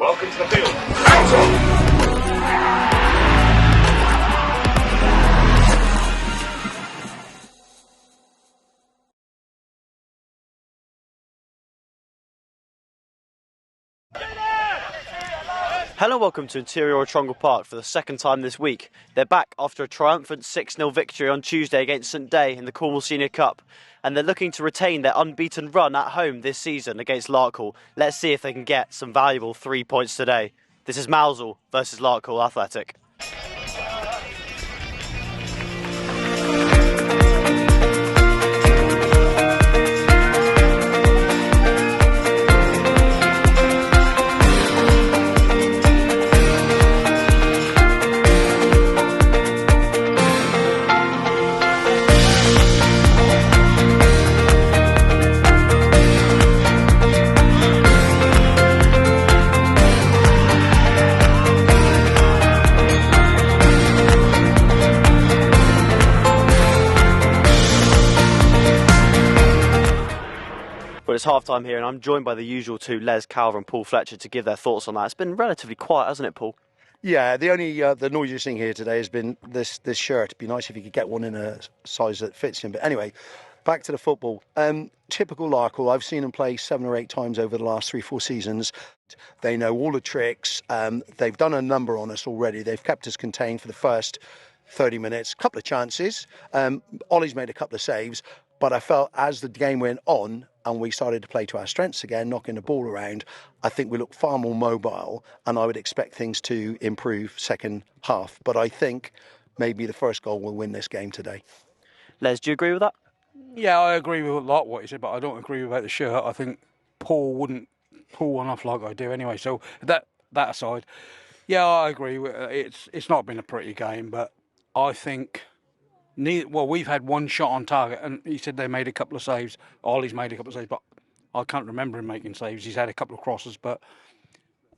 Welcome to the field. Out! Hello and welcome to Interior Larkhall Park for the second time this week. They're back after a triumphant 6-0 victory on Tuesday against St Day in the Cornwall Senior Cup, and they're looking to retain their unbeaten run at home this season against Larkhall. Let's see if they can get some valuable 3 points today. This is Mousehole versus Larkhall Athletic. But it's half time here and I'm joined by the usual two, Les Calver and Paul Fletcher, to give their thoughts on that. It's been relatively quiet, hasn't it, Paul? Yeah, the only the noisiest thing here today has been this shirt. It'd be nice if you could get one in a size that fits him. But anyway, back to the football. Typical Larkhall. I've seen them play 7 or 8 times over the last 3-4 seasons. They know all the tricks. They've done a number on us already. They've kept us contained for the first 30 minutes. Couple of chances. Ollie's made a couple of saves. But I felt as the game went on and we started to play to our strengths again, knocking the ball around, I think we looked far more mobile and I would expect things to improve second half. But I think maybe the first goal will win this game today. Les, do you agree with that? Yeah, I agree with a lot of what you said, but I don't agree about the shirt. I think Paul wouldn't pull one off like I do anyway. So that aside, yeah, I agree. It's not been a pretty game, but I think... we've had one shot on target, and he said they made a couple of saves. Ollie's made a couple of saves, but I can't remember him making saves. He's had a couple of crosses, but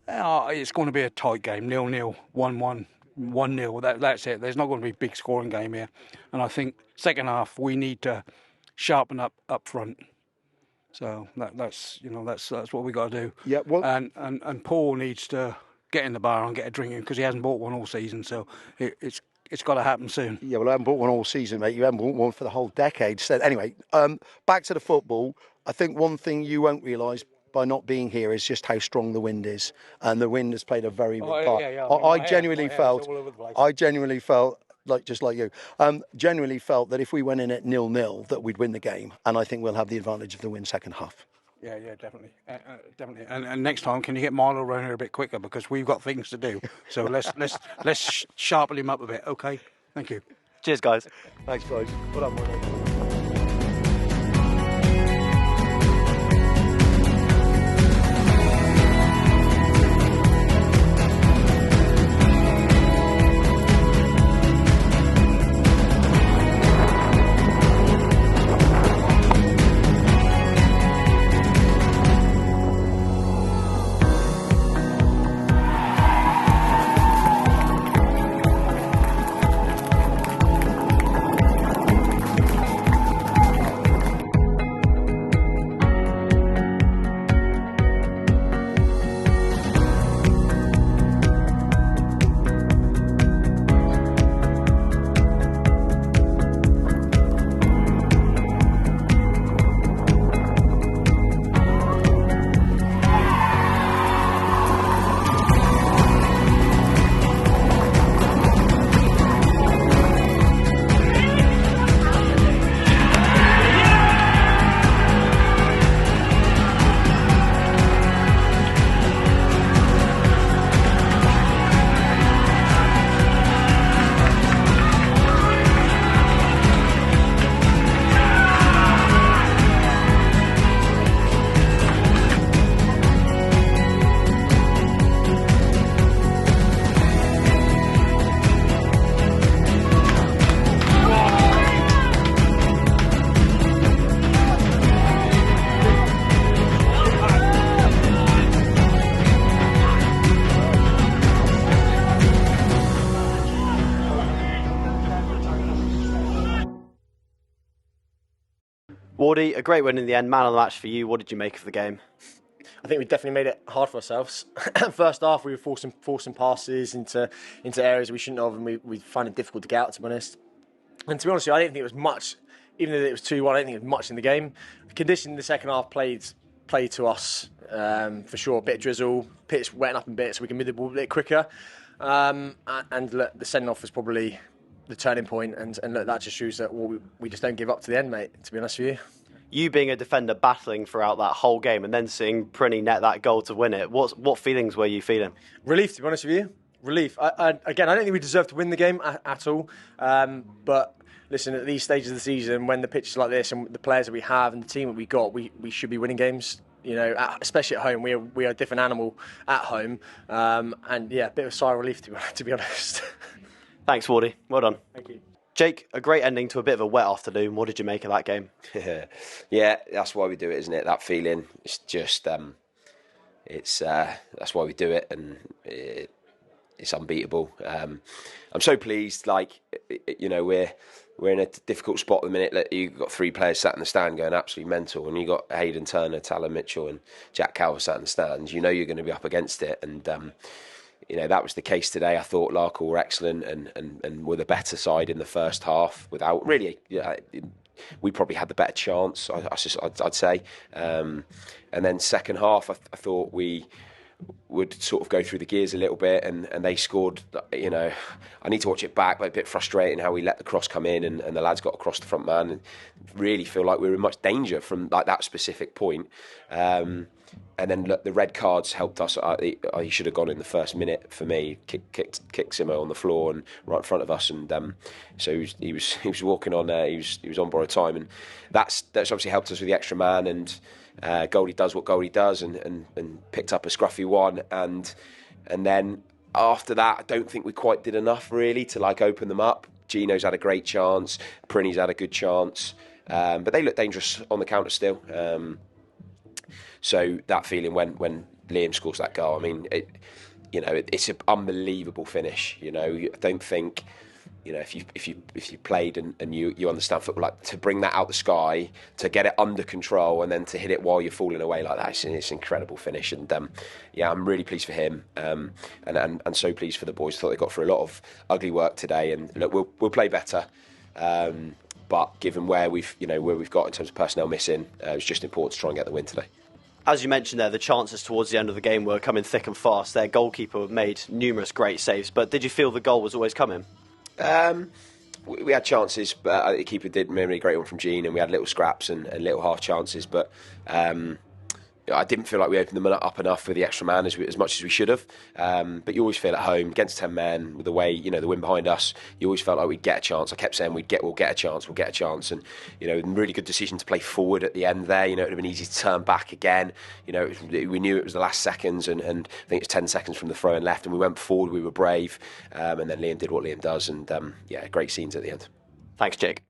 it's going to be a tight game, 0-0, 1-1, 1-0. That's it. There's not going to be a big scoring game here, and I think second half we need to sharpen up front. So that's what we got to do. Yeah, well, and Paul needs to get in the bar and get a drink in because he hasn't bought one all season. So it's got to happen soon. Yeah, well, I haven't bought one all season, mate. You haven't bought one for the whole decade. So anyway, back to the football. I think one thing you won't realise by not being here is just how strong the wind is, and the wind has played a very big part. I genuinely felt, like just like you, genuinely felt that if we went in at 0-0, that we'd win the game, and I think we'll have the advantage of the win second half. Yeah, definitely, definitely. And next time, can you get Milo around here a bit quicker because we've got things to do. So let's sharpen him up a bit. Okay, thank you. Cheers, guys. Thanks, guys. Well done, well done. Wardy, a great win in the end, man of the match for you. What did you make of the game? I think we definitely made it hard for ourselves. First half, we were forcing passes into areas we shouldn't have, and we found it difficult to get out, to be honest. And to be honest with you, I didn't think it was much, even though it was 2-1, I didn't think it was much in the game. The condition in the second half played to us, for sure. A bit of drizzle, pitch wetting up a bit so we can move the ball a bit quicker. And look, the sending off was probably the turning point, and look, that just shows that we just don't give up to the end, mate, to be honest with you. You being a defender battling throughout that whole game and then seeing Prinny net that goal to win it, what feelings were you feeling? Relief, to be honest with you. Relief. Again, I don't think we deserve to win the game at all. But listen, at these stages of the season, when the pitch is like this and the players that we have and the team that we got, we should be winning games. You know, especially at home, we are a different animal at home. And yeah, a bit of a sigh of relief, to be honest. Thanks, Wardy. Well done. Thank you. Jake, a great ending to a bit of a wet afternoon. What did you make of that game? Yeah, that's why we do it, isn't it? That feeling. It's just, that's why we do it, and it's unbeatable. I'm so pleased. Like, you know, we're in a difficult spot at the minute. Like, you've got 3 players sat in the stand going absolutely mental, and you got Hayden Turner, Talon Mitchell, and Jack Calver sat in the stands. You know you're going to be up against it, and you know, that was the case today. I thought Larkhall were excellent and were the better side in the first half. Without really, we probably had the better chance, I'd say. And then second half, I thought we would sort of go through the gears a little bit, and they scored. You know, I need to watch it back, but a bit frustrating how we let the cross come in and the lads got across the front man, and really feel like we were in much danger from like that specific point. And then look, the red cards helped us. He should have gone in the first minute for me. Kicked Zimmer on the floor and right in front of us, and so he was walking on. He was on borrowed time, and that's obviously helped us with the extra man. And Goldie does what Goldie does, and picked up a scruffy one, and then after that, I don't think we quite did enough really to like open them up. Gino's had a great chance. Prinny's had a good chance, but they look dangerous on the counter still. So that feeling when Liam scores that goal, I mean, it's an unbelievable finish. You know, I don't think, you know, if you played and you understand football, like to bring that out the sky, to get it under control, and then to hit it while you're falling away like that, it's an incredible finish. And yeah, I'm really pleased for him, and so pleased for the boys. I thought they got through a lot of ugly work today, and look, we'll play better. But given where we've got in terms of personnel missing, it was just important to try and get the win today. As you mentioned there, the chances towards the end of the game were coming thick and fast. Their goalkeeper made numerous great saves, but did you feel the goal was always coming? We had chances, but the keeper did a really great one from Gene, and we had little scraps and little half chances, but I didn't feel like we opened them up enough with the extra man as much as we should have. But you always feel at home against 10 men with the way, you know, the wind behind us. You always felt like we'd get a chance. I kept saying we'll get a chance, and you know, really good decision to play forward at the end there. You know, it would have been easy to turn back again. You know, we knew it was the last seconds, and I think it was 10 seconds from the throw and left, and we went forward. We were brave, and then Liam did what Liam does, and yeah, great scenes at the end. Thanks, Jake.